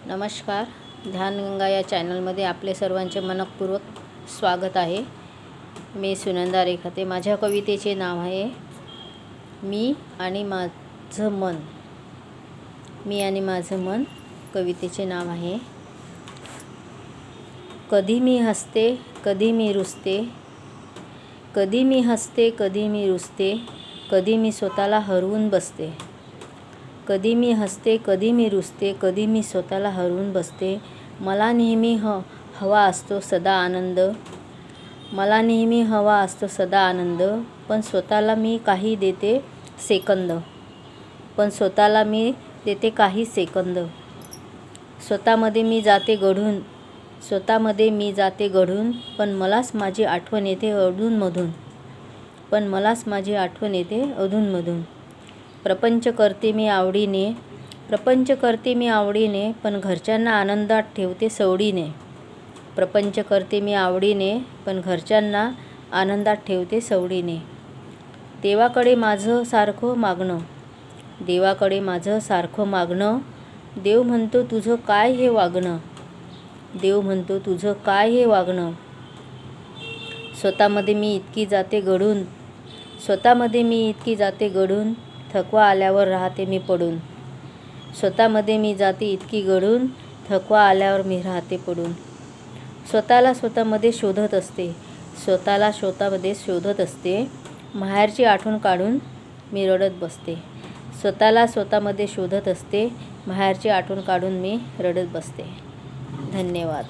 नमस्कार. ध्यानगंगा या चॅनलमध्ये आपले सर्वांचे मनपूर्वक स्वागत आहे. मी सुनंदा रेखाते. माझ्या कवितेचे नाव आहे मी आणि माझं मन. मी आणि माझं मन कवितेचे नाव आहे. कधी मी हसते, कधी मी रुसते, कधी मी हसते, कधी मी रुसते, कधी मी स्वतःला हरवून बसते. कधी मी हसते, कधी मी रुसते, कधी मी स्वतःला हरवून बसते. मला नेहमी हवा असतो सदा आनंद, मला नेहमी हवा असतो सदा आनंद, पण स्वतःला मी काही देते सेकंद, पण स्वतःला मी देते काही सेकंद. स्वतःमध्ये मी जाते घडून, स्वतःमध्ये मी जाते घडून, पण मलाच माझी आठवण येते अधूनमधून, पण मलाच माझी आठवण येते अधूनमधून. प्रपंच करते मी आवडीने, प्रपंच करते मी आवडीने, पण घरच्यांना आनंदात ठेवते सवडीने. प्रपंच करते मी आवडीने, पण घरच्यांना आनंदात ठेवते सवडीने. देवाकडे माझं सारखं मागणं, देवाकडे माझं सारखं मागणं, देव म्हणतो तुझं काय हे वागणं, देव म्हणतो तुझं काय हे वागणं. स्वतःमध्ये मी इतकी जाते घडून, स्वतःमध्ये मी इतकी जाते घडून, थकवा आल्यावर राहते मी पडून. स्वतःमध्ये मी जाते इतकी घडून, थकवा आल्यावर मी राहते पडून. स्वतःला स्वतःमध्ये शोधत असते, स्वतःला स्वतःमध्ये शोधत असते, माहेरची आठवण काढून मी रडत बसते. स्वतःला स्वतःमध्ये शोधत असते, माहेरची आठवण काढून मी रडत बसते. धन्यवाद.